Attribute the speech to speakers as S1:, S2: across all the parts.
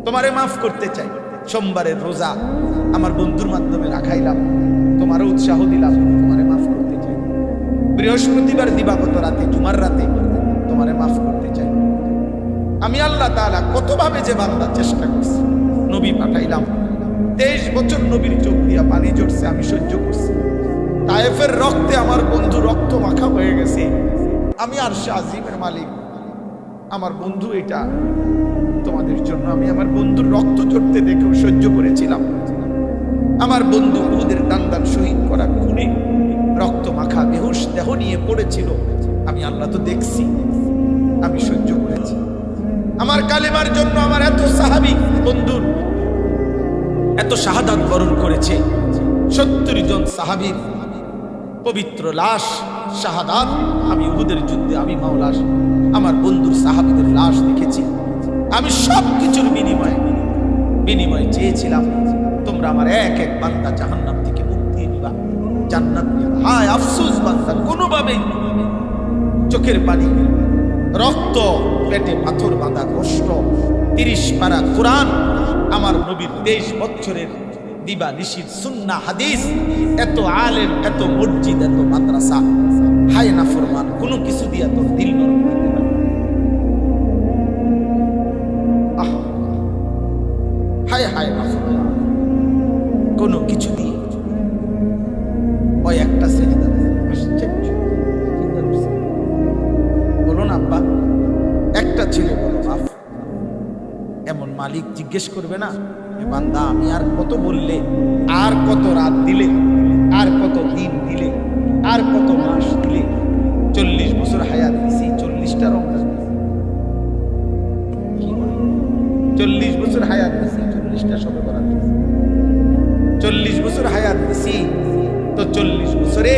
S1: তোমারে মাফ করতে চাই। সোমবারের রোজা আমার বন্ধুর মাধ্যমে রাখাইলাম, তোমারও উৎসাহ দিলাম, তোমারে মাফ করতে চাই। বৃহস্পতিবার দিবাগত রাতে, জুমার রাতে তোমারে মাফ করতে চাই। আমি আল্লাহ তাআলা কতভাবে যে বান্দা চেষ্টা করছি, নবী পাঠাইলাম, 23 বছর নবীর চোখ দিয়া পানি ঝরছে, আমি সহ্য করছি। তায়েফের রক্তে আমার বন্ধু রক্ত মাখা হয়ে গেছে। আমি আরশে আজিমের মালিক, আমার বন্ধু এটা তোমাদের জন্য। আমি আমার বন্ধুর রক্ত ঝরতে দেখেও সহ্য করেছিলাম। আমার বন্ধু উহুদের দান্দান শহীদ করা খুনে রক্ত মাখা বেহুশ দেহ নিয়ে পড়েছিল, আমি আল্লাহ তো দেখছি, আমি সহ্য করেছি। আমার কালেমার জন্য আমার এত সাহাবী বন্ধুর এত শাহাদাত বরণ করেছে। 70 জন সাহাবীর পবিত্র লাশ শাহাদাত আমি উহুদের যুদ্ধে, আমি মাওলাস আমার বন্ধুর সাহাবীদের লাশ দেখেছি। আমি সব কিছুর বিনিময়ে চেয়েছিলাম তোমরা আমার এক এক বান্দা জাহান্নাম থেকে মুক্তি দিবা, জান্নাত দিবা। হায় আফসোস, বান্দা কোনোভাবেই চোখের পানি, রক্ত, পেটে পাথর বাঁধা কষ্ট, 30 পারা কোরআন, আমার নবীর 23 বছরের দিবা নিশির সুন্নাহ হাদিস, এত আলেম, এত মসজিদ, এত মাদ্রাসা, হায় নাফরমান কোনো কিছু দিয়া তোর দিল নরম করতে পারে। হায় হায় নাফরমান কোনো কিছু দিয়ে ওই একটা সেজদা বলো না আব্বা, একটা ছেলে বলো মাফ। এমন মালিক জিজ্ঞেস করবে না বান্দা আমি আর কত বললে, আর কত রাত দিলে, আর কত দিন দিলে, আর কত মাস দিলে? 40 বছর হায়াত দিছি, 40টা রমজান কি বলে, 40 বছর হায়াত দিছি, 40টা শবে বরাত দিছি। 40 বছর হায়াত দিছি তো 40 বছরে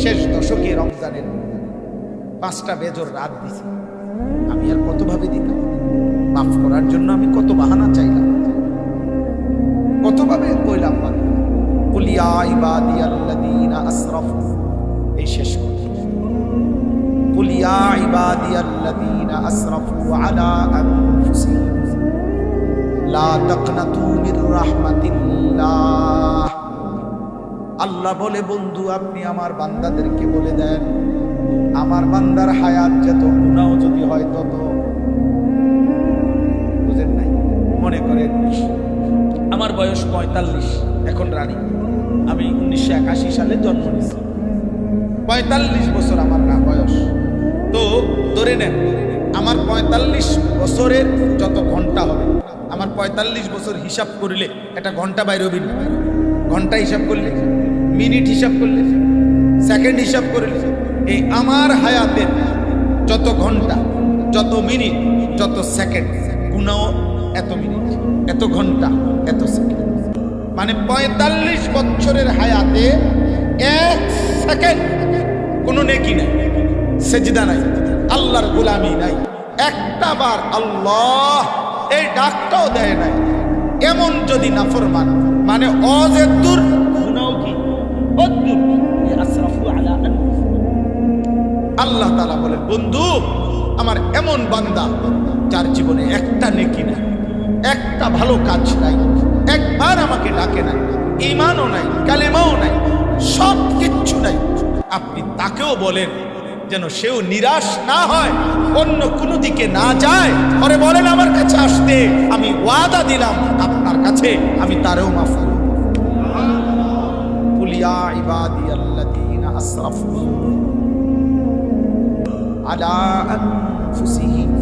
S1: শেষ দশকে রমজানের 5টা বেজর রাত দিছি। আমি আর কত ভাবে দিতাম মাফ করার জন্য, আমি কত বাহানা চাইলাম, কতভাবে কইলাম কুল ইয়া ইবাদিয়াল্লাযীনা আসরাফু, এই শেষ কথা, কুল ইয়া ইবাদিয়াল্লাযীনা আসরাফু আলা আনফুসিহিম লা তাকনাতু মির রাহমাতিল্লাহ। আল্লাহ বলে বন্ধু আপনি আমার বান্দাদেরকে বলে দেন, আমার বান্দার হায়াত যত, গুনাহ যদি হয় তত, বুঝেন নাই? মনে করেন আমার বয়স 45 এখন রানী, আমি 1981 সালে জন্ম নিয়েছি, 45 বছর আমার না বয়স। তো ধরে নেন আমার 45 বছরের যত ঘন্টা হবে, আমার 45 বছর হিসাব করলে একটা ঘন্টা বাইরে হবি না, ঘন্টা হিসাব করলে, মিনিট হিসাব করলে, সেকেন্ড হিসাব করলে, এই আমার হায়াতের যত ঘন্টা, যত মিনিট, যত সেকেন্ড, গুনাহ এত মিনিট, এত ঘন্টা, এত সেকেন্ড। মানে 45 বছরের হায়াতে 1 সেকেন্ড কোনো নেকি নাই, সেজদা নাই, আল্লাহর গোলামি নাই, একটা বার আল্লাহ এই ডাকটাও দেয় নাই। এমন যদি নাফরমান, মানে অজেদুর গুনাহ কি অদ্দুর আসরাফু আলা আনফুসিহিম। আল্লাহ তাআলা বলেন বন্ধু আমার এমন বান্দা যার জীবনে একটা নেকি নাই, একটা ভালো কাজ নাই, একবার আমাকে ডাকে নাই, ঈমানও নাই, কালেমাও নাই, সব কিচ্ছু নাই, আপনি তাকেও বলেন যেন সেও নিরাশ না হয়, অন্য কোনো দিকে না যায়, পরে বলেন আমার কাছে আসতে, আমি ওয়াদা দিলাম আপনার কাছে আমি তারেও মাফ করব। কুল ইয়া ইবাদিয়াল্লাযীনা আসরাফু আলা আনফুসিহিম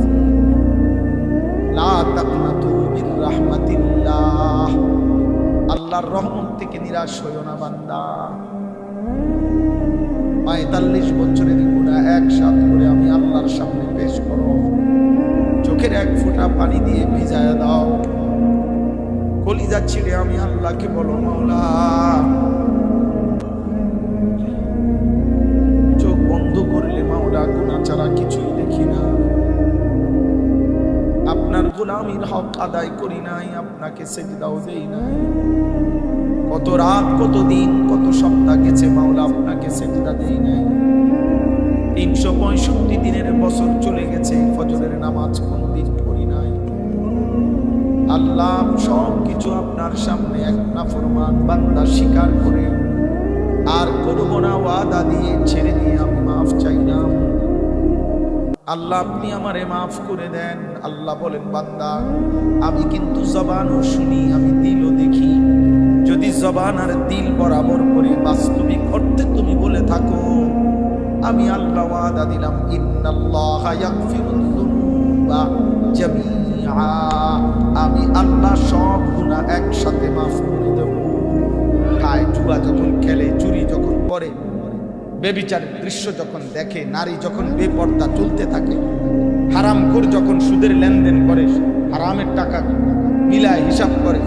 S1: লা তাকনাতু মির রাহমাতিল্লাহ। আল্লাহর রহমত থেকে নিরাশ হইও না বান্দা। 45 বছরের গুনাহ একসাথে করে আমি আল্লাহর সামনে পেশ করো, চোখের এক ফোঁটা পানি দিয়ে ভিজায়া দাও, কলিজা ছিঁড়ে আমি আল্লাহকে বলো মাওলা চোখ বন্ধ করলে মাওলা গুনাহ ছাড়া কিছুই দেখি না, আপনার গোলামীর হক আদায় করি নাই, আপনাকে সেজদাও দেই নাই, কত রাত, কত দিন, কত সপ্তাহ গেছে মাওলা আপনাকে সেজদা দেই নাই, 365 দিনের বছর চলে গেছে, ফজরের নামাজ কোনদিন পড়ি নাই, আল্লাহ সব কিছু আপনার সামনে এক নাফরমান বান্দা স্বীকার করে আর করব না ওয়াদা দিয়ে ছেড়ে দিয়ে আমি মাফ চাইলাম। আল্লাহ আপনি আমারে মাফ করে দেন। আল্লাহ বলেন বান্দা আমি কিন্তু জবানও শুনি, আমি দিলও দেখি। যদি জবান আর দিল বরাবর করে বাস্তবিক অর্থে তুমি বলে থাকো, আমি আল্লাহ ওয়াদা দিলাম ইন্নাল্লাহা ইয়াগফিরুয যুনুবা জামিআ, আমি আল্লাহ সব গুনাহ একসাথে মাফ করে দেব। খায় জুয়া যখন খেলে, চুরি যখন করে, বেবিচারের দৃশ্য যখন দেখে, নারী যখন বেপর্দা চলতে থাকে, হারামখোর যখন সুদের লেনদেন করে, হারামের টাকা মিলায় হিসাব করে,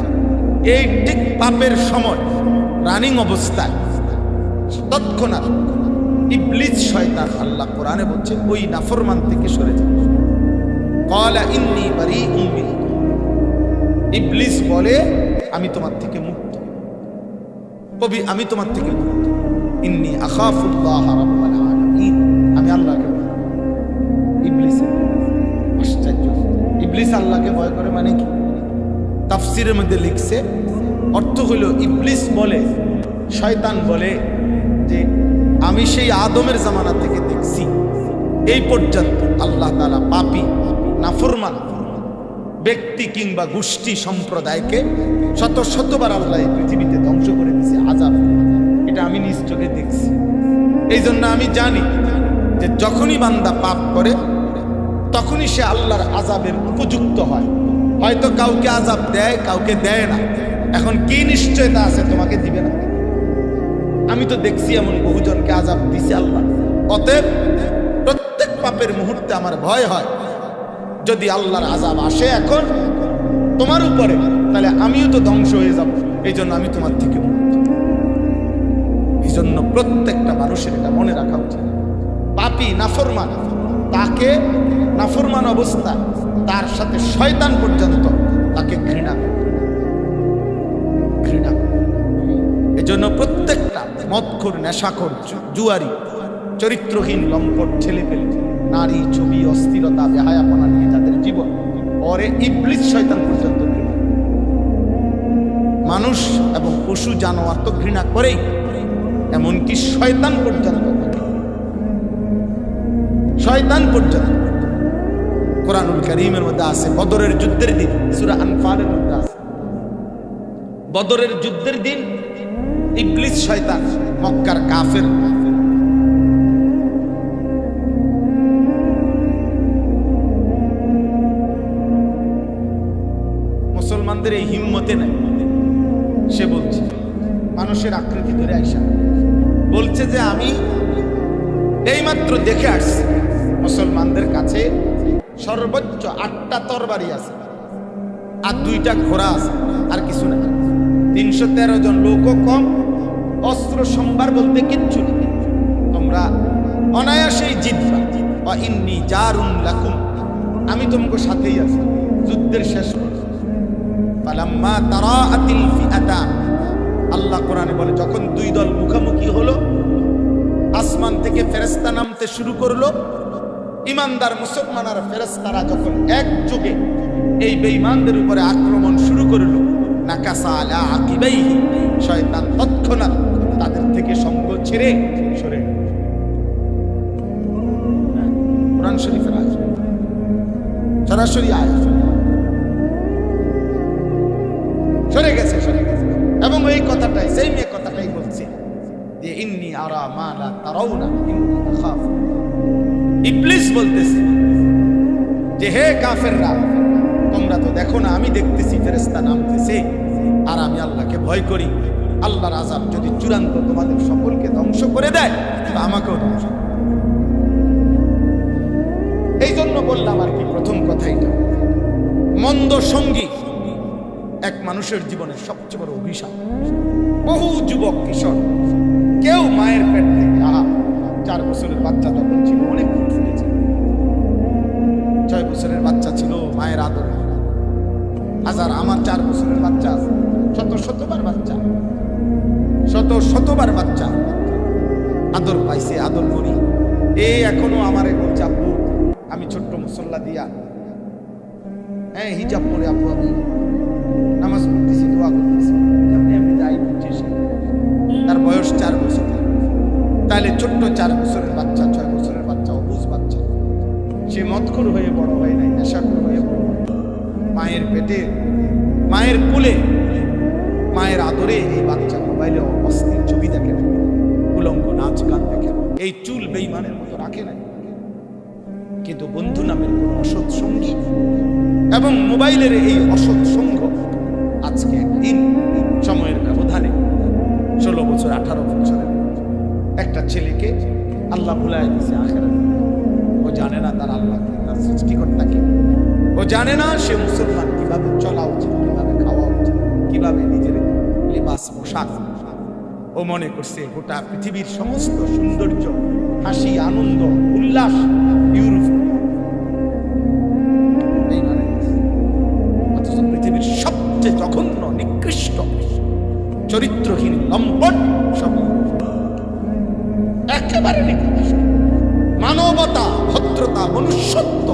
S1: এই ঠিক পাপের সময় রানিং অবস্থায় তৎক্ষণাৎ ইবলিস শয়তান, আল্লাহ কোরআনে বলছে, ওই নাফরমান থেকে সরে যায়। ক্বালা ইন্নী বারীউম মিনকুম, ইবলিস বলে আমি তোমার থেকে মুক্ত, আমি তোমার থেকে মুক্ত। ইন্নী আখাফুল্লাহ রাব্বাল আলামিন, আমি আল্লাহকে ভয় করি। ইবলিস আশ্চর্য, ইবলিস আল্লাহকে ভয় করে মানে কি? তাফসীরের মধ্যে লিখছে, অর্থ হলো ইবলিস বলে, শয়তান বলে যে আমি সেই আদমের জামানা থেকে দেখছি এই পর্যন্ত আল্লাহ তাআলা পাপী নাফরমান ব্যক্তি কিংবা গোষ্ঠী সম্প্রদায়কে শত শতবার আল্লাহ এই পৃথিবীতে ধ্বংস করে দিয়েছে আযাব। এটা আমি নিজ চোখে দেখছি। এই জন্য আমি জানি যে যখনই বান্দা পাপ করে তখনই সে আল্লাহর আযাবের উপযুক্ত হয়। হয়তো কাউকে আযাব দেয়, কাউকে দেয় না। এখন কি নিশ্চয়তা আছে তোমাকে দিবে না? আমি তো দেখছি এমন বহুজনকে আযাব দিছে আল্লাহ। অতএব প্রত্যেক পাপের মুহূর্তে আমার ভয় হয়, যদি আল্লাহর আযাব আসে এখন তোমার উপরে, তাহলে আমিও তো ধ্বংস হয়ে যাব। এই জন্য আমি তোমার থেকে মুক্ত। এই জন্য প্রত্যেকটা মানুষের এটা মনে রাখা উচিত। পাপী নাফরমান, তাকে নাফরমান অবস্থা, তার সাথে শয়তান পর্যন্ত তাকে ঘৃণা ঘৃণা। এজন্য প্রত্যেকটা মদখোর, নেশাখোর, জুয়ারি, চরিত্রহীন, লম্পট ছেলেপেলে, নারী, ছবি, অস্থিরতা, বেহায়াপনা নিয়ে যাদের জীবন, পরে ইবলিস শয়তান পর্যন্ত ঘৃণা। মানুষ এবং পশু জানোয়ার তো ঘৃণা করেই, এমনকি শয়তান পর্যন্ত, শয়তান পর্যন্ত। কোরআনুল কারীমের মধ্যে আছে, বদরের যুদ্ধের দিন, সূরা আনফালের মধ্যে আছে, বদরের যুদ্ধের দিন ইবলিস শয়তান, মক্কার কাফের, মুসলমানদের এই হিম্মতে নাই। সে বলছে, মানুষের আকৃতি ধরে আইসা বলছে যে আমি এইমাত্র দেখে আসছি মুসলমানদের কাছে সর্বোচ্চ 8টা তরবারি আছে আর 2টা ঘোড়া আছে, আর কিছু না। 313 জন লোকও কম, অস্ত্র সম্ভার বলতে কিচ্ছু নেই। তোমরা অনায়াসেই জিতবা। ওয়া ইন্নী জারুন লাকুম, আমি তোমাকে সাথেই আছি। যুদ্ধের শেষ ফালাম্মা তারাআতিল ফিআতান, আল্লাহ কোরআনে বলে যখন 2 দল মুখোমুখি হলো, আসমান থেকে ফেরেশতা নামতে শুরু করলো। ইমানদার মুসলমান আর ফেরেশতারা যখন একযোগে এই বেঈমানদের উপরে আক্রমণ শুরু করলো, নাকাসা আলা আকিবাইহি, শয়তান তৎক্ষণাৎ তাদের থেকে সঙ্গ ছেড়ে সরে। কোরআন শরীফের আয়াত, সরাসরি আয়াত, সরে গেছে, সরে গেছে। এবং এই কথাটাই, সেই মেয়ে কথাটাই বলছে যে ইন্নী আরা মা লা তারাউনা ইন্নী আখাফ। ইবলিস বলতেছে যে হে কাফেররা, তোমরা তো দেখো না, আমি দেখতেছি ফেরেশতা নামতেছে, আর আমি আল্লাহকে ভয় করি। আল্লাহর আযাব যদি চূড়ান্ত তোমাদের সকলকে ধ্বংস করে দেয়, তো আমাকেও ধ্বংস। এই জন্য বললাম আর কি, প্রথম কথা এটা, মন্দ সঙ্গী এক মানুষের জীবনের সবচেয়ে বড় অভিশাপ। বহু যুবক কিশোর, কেউ মায়ের পেট থেকে, 4 বছরের বাচ্চা তখন ছিল, অনেক ফুট ফুটেছে। 6 বছরের বাচ্চা ছিল, মায়ের আদরে। হাজার, আমার 4 বছরের বাচ্চা, শতবার বাচ্চা, শতবার বাচ্চা আদর পাইছে, আদর করি। এখনো আমারে বলছে, আব্বু আমি ছোট্ট মুসল্লা দিয়া, হ্যাঁ হিজাব পরে আব্বু আমি নামাজ পড়তেছি, দোয়া করতেছি, এমনি এমনি যাই বুঝছে সে। তার বয়স 4 বছর। তাহলে ছোট্ট 4 বছরের বাচ্চা, 6 বছরের বাচ্চা, অবুঝ বাচ্চা, সে মদখোর হয়ে বড় হয় নাই, নেশাখোর হয়ে বড় হয়। মায়ের পেটে, মায়ের কোলে, মায়ের আদরে এই বাচ্চা মোবাইলে অস্থির ছবি দেখে না, উলঙ্গ নাচ গান দেখে না, এই চুল বেঈমানের মতো রাখে না। কিন্তু বন্ধু নামের কোন অসৎ সঙ্গী এবং মোবাইলের এই অসৎ সঙ্গ আজকে একদিন সময়ের ব্যবধানে 16 বছর 18 বছরের একটা ছেলেকে আল্লাহ ভুলায় দিয়েছে আখেরাত। ও জানে না তার আল্লাহ কে, তার সৃষ্টিকর্তা কে। ও জানে না সে মুসলমান, কিভাবে চলা উচিত, কিভাবে খাওয়া উচিত, কিভাবে নিজের লিবাস পোশাক। ও মনে করছে গোটা পৃথিবীর সমস্ত সৌন্দর্য, হাসি, আনন্দ, উল্লাস ইউরোপ। অথচ পৃথিবীর সবচেয়ে জঘন্য, নিকৃষ্ট, চরিত্রহীন, লম্পট সব একেবারে নিকৃষ্ট। মানবতা, ভদ্রতা, মনুষ্যত্ব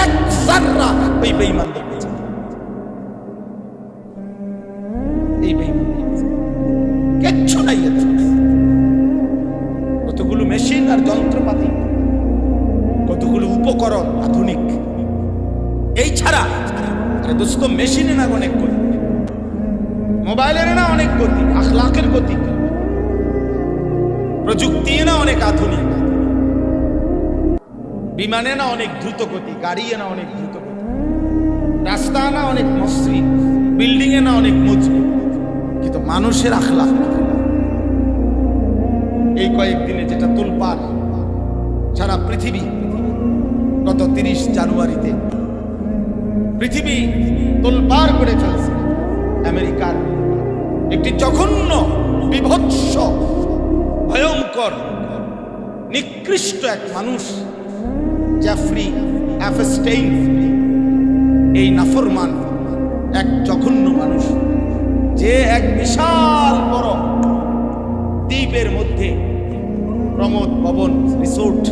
S1: এক জাররা ওই বেঈমানদের কাছে। এই বেঈমানদের কিচ্ছু নাই। কতগুলো মেশিন আর যন্ত্রপাতি, কতগুলো উপকরণ আধুনিক। এই ছাড়া আরে দোস্ত, মেশিনে না অনেক গতি, মোবাইলের না অনেক গতি, আখলাকের গতি, প্রযুক্তি না অনেক আধুনিক, বিমানে না অনেক দ্রুত গতি, গাড়ি না অনেক দ্রুত গতি, রাস্তা না অনেক মসৃণ, বিল্ডিং এ না অনেক মজবুত, কিন্তু মানুষের আখলাক এই কয়েকদিনে যেটা তোলপাড় সারা পৃথিবী। গত 30 জানুয়ারিতে পৃথিবী তোলপাড় করে ফেলছে আমেরিকার একটি জঘন্য, বিভৎস, ভয়ঙ্কর, নিকৃষ্ট এক মানুষ, জেফ্রি অ্যাপস্টেইন। এই নাফরমান এক জঘন্য মানুষ, যে এক বিশাল বড় দ্বীপের মধ্যে প্রমোদ ভবন রিসোর্ট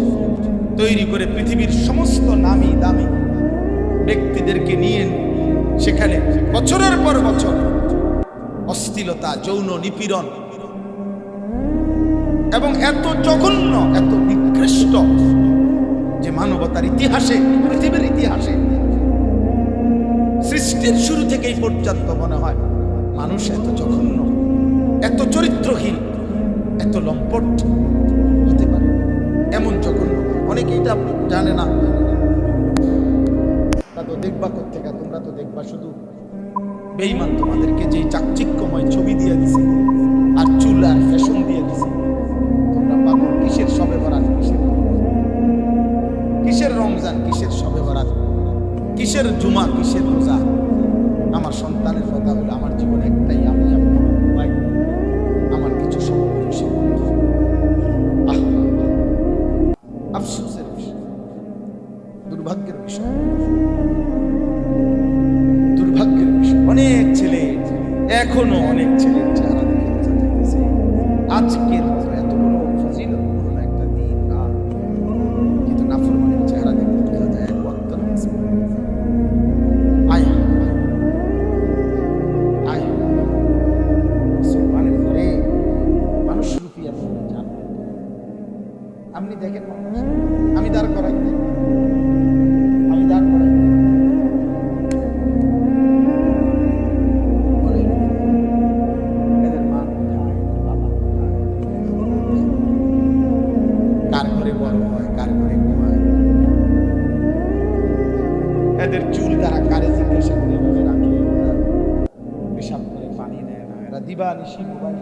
S1: তৈরি করে পৃথিবীর সমস্ত নামি দামি ব্যক্তিদেরকে নিয়ে সেখানে বছরের পর বছর অশ্লীলতা, যৌন নিপীড়ন এবং এত জঘন্য, এত নিকৃষ্ট যে মানবতার ইতিহাসে, পৃথিবীর ইতিহাসে সৃষ্টির শুরু থেকেই পর্যন্ত মনে হয় মানুষ এত জঘন্য, এত চরিত্রহীন, এত লম্পট হতে পারে। এমন জঘন্য অনেকে এটা জানে না। তা তো দেখবা কোত্থেকে, তোমরা তো দেখবা শুধু বেঈমান তোমাদেরকে যে চাকচিক্যময় ছবি দিয়ে দিছে আর চুল আর ফ্যাশন দিয়ে দিছে। তোমরা পাগল, কিসের শবে বরাত, কিসের রমজান, কিসের শবে বরাত, কিসের জুমা, কিসের রোজা। আমার সন্তানের কথা হলো আমার জীবনে একটাই, আমি ভাই আমার কিছু সম্পর্ক সে। আফসোসের বিষয়, দুর্ভাগ্যের বিষয়, দুর্ভাগ্যের বিষয়। অনেক ছেলে, এখনো অনেক ছেলে চেহারা দেখে বোঝা যাইতেছে আজকের মতো এত বড় ফজিলতপূর্ণ একটা দিন রাত, কিন্তু নাফরমানের চেহারা দেখে বোঝা যায় এক ওয়াক্ত নামাজ পড়ে। আয় আয় মুসলমানের ঘরে মানুষ রূপী এত জান। আপনি দেখেন মানুষ, আমি দাঁড় করাই, আমি দাঁড় করাই, এদের মা কোথায়, এদের বাবা কোথায়, কার ঘরে বড় হয়, কার ঘরে ঘুমায়, এদের চুল তারা কারে জিজ্ঞাসা করে এভাবে রাখে, পেশাব করে পানি নেয় না, এরা দিবা নিশি মোবাইল,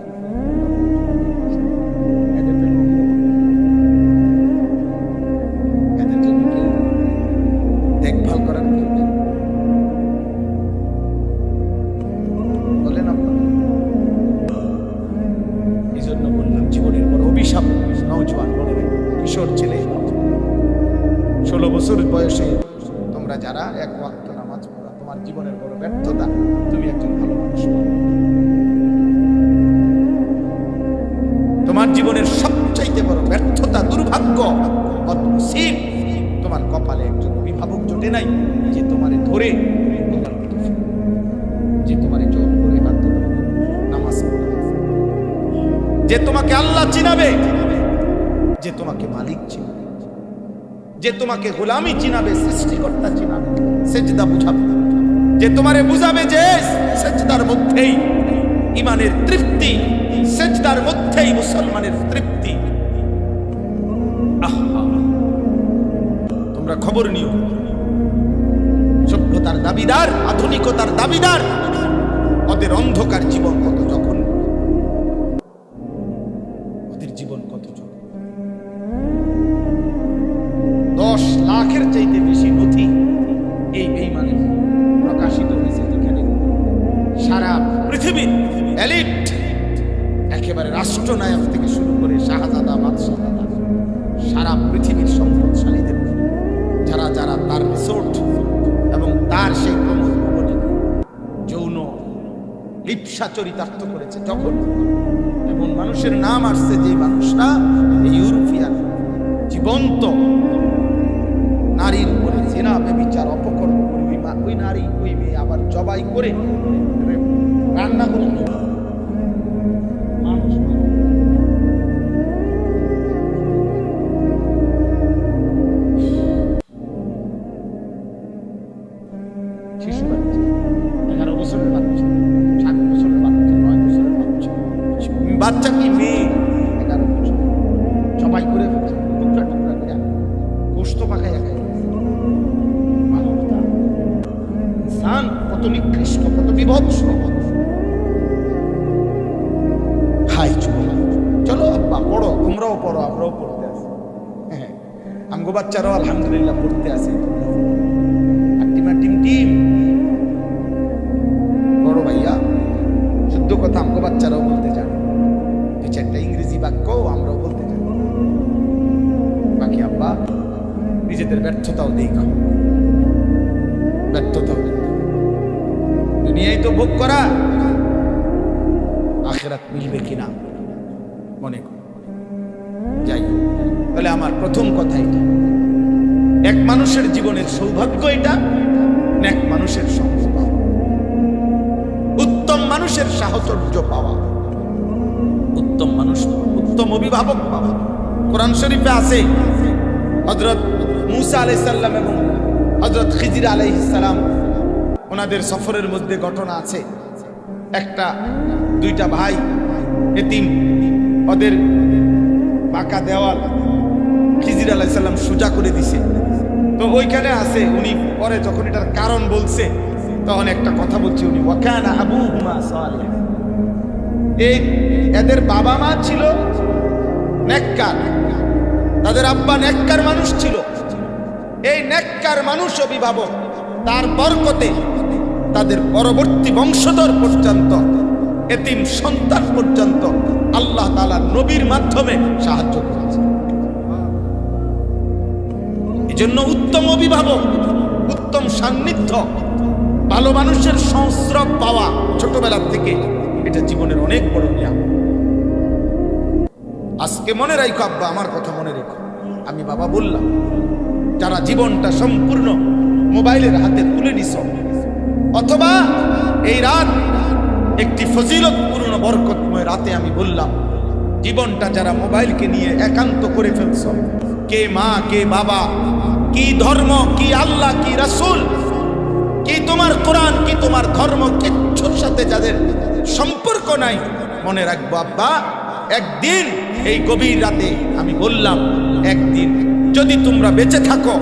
S1: এদের জন্য কেউ দেখভাল করার কেউ নেই। বলেন আপনারা, এই জন্য বললাম জীবনের বড় অভিশাপ নওজোয়ান বলে, কিশোর ছেলে, 16 বছর বয়সে তোমরা যারা এক ওয়াক্ত নামাজ পড়া, তোমার জীবনের বড় ব্যর্থতা। তুমি একজন ভালো মানুষ, তোমার জীবনের সবচাইতে বড় ব্যর্থতা, দুর্ভাগ্য, বদনসিব, তোমার কপালে একজন অভিভাবক জোটে নাই যে তোমারে ধরে, যে যে তোমাকে আল্লাহ চিনাবে, যে তোমাকে মালিক চিনাবে, যে তোমাকে গোলামি চিনাবে, সৃষ্টিকর্তা চিনাবে, সেজদা বুঝাবে, যে তোমারে বুঝাবে যে সেজদার মধ্যেই ইমানের তৃপ্তি, সেজদার মধ্যেই মুসলমানের তৃপ্তি। তোমরা খবর নিও, সভ্যতার দাবিদার, আধুনিকতার দাবিদার, ওদের অন্ধকার জীবন কত যখন, ওদের জীবন কত যখন। 10 লাখের চাইতে বেশি নথি এই বেঈমানের প্রকাশিত হয়েছে, যেখানে সারা পৃথিবীর এলিট, একেবারে রাষ্ট্রনায়ক থেকে শুরু করে শাহজাদা, বাদশাহজাদা, সারা পৃথিবীর সম্পদশালীদের যারা যারা তার রিসোর্ট এবং তার সেই প্রমোদ ভবনে যৌন লিপ্সা চরিতার্থ করেছে, যখন এমন মানুষের নাম আসছে যে মানুষরা এই ইউরোপিয়ান জীবন্ত নারীর উপরে জিনা, ব্যভিচার, অপকর্ম করে ওই নারী, ওই মেয়ে আবার জবাই করে রান্না করে মানুষ। শিশু বাচ্চা, 11 বছরের বাচ্চা, 7 বছরের বাচ্চা, 9 বছরের বাচ্চা, বাচ্চা কি মেয়ে 11 বছর জবাই করে ফেলছে, টুকরা টুকরা করে গোশত পাকাইয়া খাই। কত নিকৃষ্ট, কত বিভৎস। হাই চলো আব্বা পড়ো, তোমরাও পড়ো, আমরাও পড়তে আসি। হ্যাঁ, আমগো বাচ্চারাও আলহামদুলিল্লাহ পড়তে আসে। টিম বড় ভাইয়া, শুদ্ধ কথা আমগো বাচ্চারাও বলতে জানে, 2-4টা ইংরেজি বাক্য আমরাও বলতে জানি। বাকি আব্বা নিজেদের ব্যর্থতাও দেখো, ব্যর্থতাও দুনিয়ায় তো ভোগ করা, আখিরাত মিলবে কিনা মনে কর। যাই হোক, তাহলে আমার প্রথম কথা এটা, এক মানুষের জীবনের সৌভাগ্য এটা, এক মানুষের সঙ্গ পাওয়া, উত্তম মানুষের সাহচর্য পাওয়া, উত্তম মানুষ, উত্তম অভিভাবক পাওয়া। কোরআন শরীফে আছে হযরত মূসা আলাইহিস সালাম এবং হযরত খিজির আলাইহিস সালাম, ওনাদের সফরের মধ্যে ঘটনা আছে, একটা 2টা ভাই এতিম, ওদের পাকা দেওয়াল খিজির আলাইহিস সালাম সোজা করে দিছে। তো ওইখানে আছে, উনি পরে যখন এটার কারণ বলছে তখন একটা কথা বলছে উনি, ওয়াকানা আবুহুমা সালিহ, এই এদের বাবা মা ছিল নেককার, তাদের আব্বা নেককার মানুষ ছিল। এই নেককার মানুষ অভিভাবক, তার বরকতে তাদের পরবর্তী বংশধর পর্যন্ত, এতিম সন্তান পর্যন্ত আল্লাহ তাআলা নবীর মাধ্যমে সাহায্য করেছে। এজন্য উত্তম অভিভাবক, উত্তম সান্নিধ্য, ভালো মানুষের সংস্রব পাওয়া ছোটবেলা থেকে, এটা জীবনের অনেক বড় নিয়াম। আজকে মনে রাখো আব্বা, আমার কথা মনে রেখো, আমি বাবা বললাম, যারা জীবনটা সম্পূর্ণ মোবাইলের হাতে তুলে নিছ, অথবা এই রাত একটি ফজিলতপূর্ণ বরকতময় রাতে আমি বললাম, জীবনটা যারা মোবাইলকে নিয়ে একান্ত করে ফেলছ, কে মা কে বাবা, কি ধর্ম, কি আল্লাহ, কি রাসূল, কি তোমার কোরআন, কি তোমার ধর্ম, কিচ্ছুর সাথে যাদের সম্পর্ক নাই, মনে রাখবো আব্বা, একদিন এই গভীর রাতে আমি বললাম, একদিন যদি তোমরা বেঁচে থাকো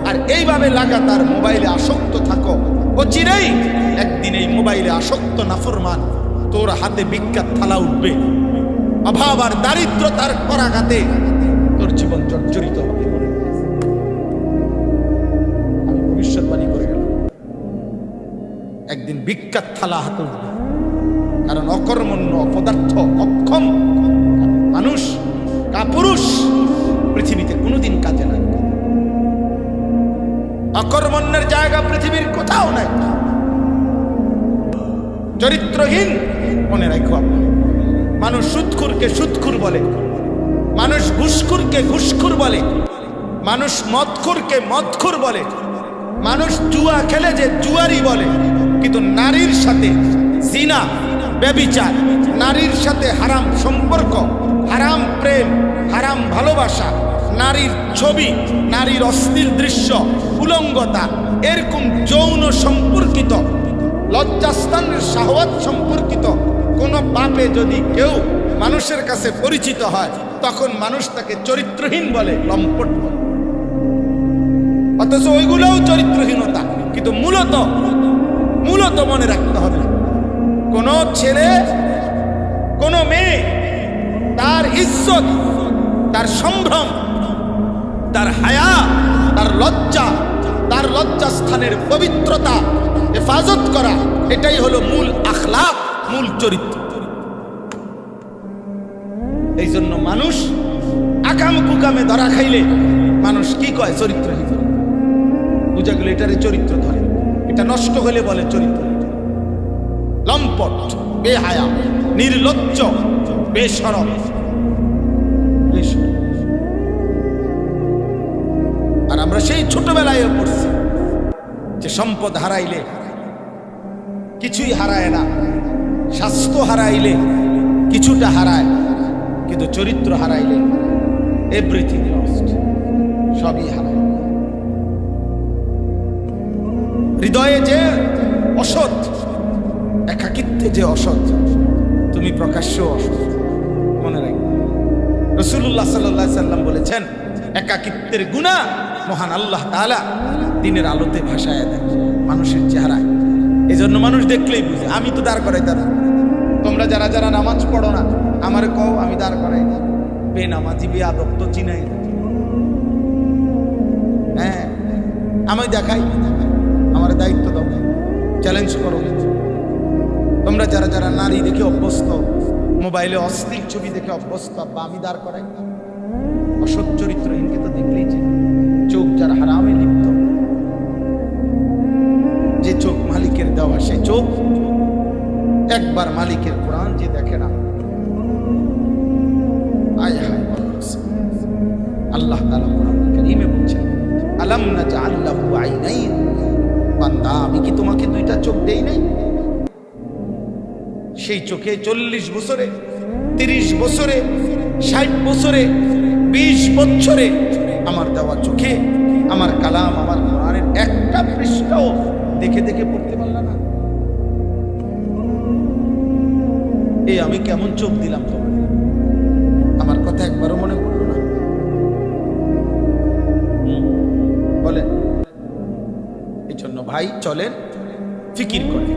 S1: আর এইভাবে লাগাতার মোবাইলে আসক্ত থাকো, অচিরেই একদিন এই মোবাইলে আসক্ত নাফরমান তোর হাতে ভিক্ষার থালা উঠবে, অভাব আর দারিদ্রতার করাঘাতে তোর জীবন জর্জরিত হবে। আমি ভবিষ্যৎবাণী করে গেলাম, একদিন ভিক্ষার থালা হাতে উঠবে, কারণ অকর্মণ্য, অপদার্থ, অক্ষম মানুষ, কাপুরুষ পৃথিবীতে কোনোদিন কাজে লাগবে। অকর্মণ্যের জায়গা পৃথিবীর কোথাও নাই। চরিত্রহীন, মনে রাখো, মানুষ সুদখুরকে সুদখুর বলে, মানুষ ঘুষখুরকে ঘুষখুর বলে, মানুষ মদখুরকে মদখুর বলে, মানুষ জুয়া খেলে যে জুয়ারি বলে, কিন্তু নারীর সাথে জিনা, ব্যভিচার, নারীর সাথে হারাম সম্পর্ক, হারাম প্রেম, হারাম ভালোবাসা, নারীর ছবি, নারীর অশ্লীল দৃশ্য, উলঙ্গতা, এরকম যৌন সম্পর্কিত, লজ্জাস্থানের শাহওয়াত সম্পর্কিত কোন পাপে যদি কেউ মানুষের কাছে পরিচিত হয়, তখন মানুষ তাকে চরিত্রহীন বলে, লম্পট বলে। অথচ ওইগুলোও চরিত্রহীনতা। কিন্তু মূলত মনে রাখতে হবে, কোন ছেলে কোন মেয়ে তার ইজ্জত, তার সম্ভ্রম, তার হায়া, তার লজ্জা, তার লজ্জাস্থানের পবিত্রতা হেফাজত করা, এটাই হলো মূল আখলাক, মূল চরিত্র। এই জন্য মানুষ আকাম কুকামে ধরা খাইলে মানুষ কি কয়? চরিত্রহীন। বুঝা গেল, এটারে চরিত্র ধরে। এটা নষ্ট হলে বলে চরিত্র। লম্পট, বেহায়া, নির্লজ্জ, বেশরম। আর আমরা সেই ছোটবেলায় পড়ছি যে সম্পদ হারাইলে কিছুই হারায় না, স্বাস্থ্য হারাইলে কিছুটা হারায়, কিন্তু চরিত্র হারাইলে এভরিথিং লস্ট, সবই হারায়। হৃদয়ে যে অসৎ, একাকিত্বে যে অসৎ, তুমি প্রকাশ্য অসৎ। মনে রাখবে, রাসূলুল্লাহ সাল্লাল্লাহু আলাইহি সাল্লাম বলেছেন, একাকিত্বের গুনাহ মহান আল্লাহ তাআলা দিনের আলোতে ভাসায় দেয় মানুষের চেহারায়। এই জন্য মানুষ দেখলেই বুঝে। আমি তো দাঁড় করাইতে না, তোমরা যারা যারা নামাজ পড়ো না আমার কও, আমি দাঁড় করাই না। বেনামাজি বেয়াদব তো চিনাই, হ্যাঁ আমি দেখাই, আমার দায়িত্ব দাও, চ্যালেঞ্জ করো। তোমরা যারা যারা নারী দেখে অভ্যস্ত, মোবাইলে অশ্লীল ছবি দেখে অভ্যস্ত, বা আমি দাঁড় করাই। অসৎ চরিত্রহীনকে তো দেখলেই যে চোখ যারা হারামে লিপ্ত, যে চোখ মালিকের দেওয়া, সে চোখ একবার মালিকের কোরআন যে দেখে না, আয় হায়। আল্লাহ তাআলা কোরআন কারীমে বলছেন, আলাম নাজআল লাহু আইনাইন, বান্দা আমি কি তোমাকে দুইটা চোখ দেই নাই? সেই চোখে 40 বছরে, 30 বছরে, 60 বছরে, 20 বছরে আমার দেওয়া চোখে আমার কালাম, আমার কোরআনের একটা পৃষ্ঠাও দেখে দেখে পড়তে পারলা না? এই আমি কেমন চোখ দিলাম তোমার? আমার কথা একবারও মনে পড়লো না? বলেন। এই জন্য ভাই চলেন, ফিকির করেন।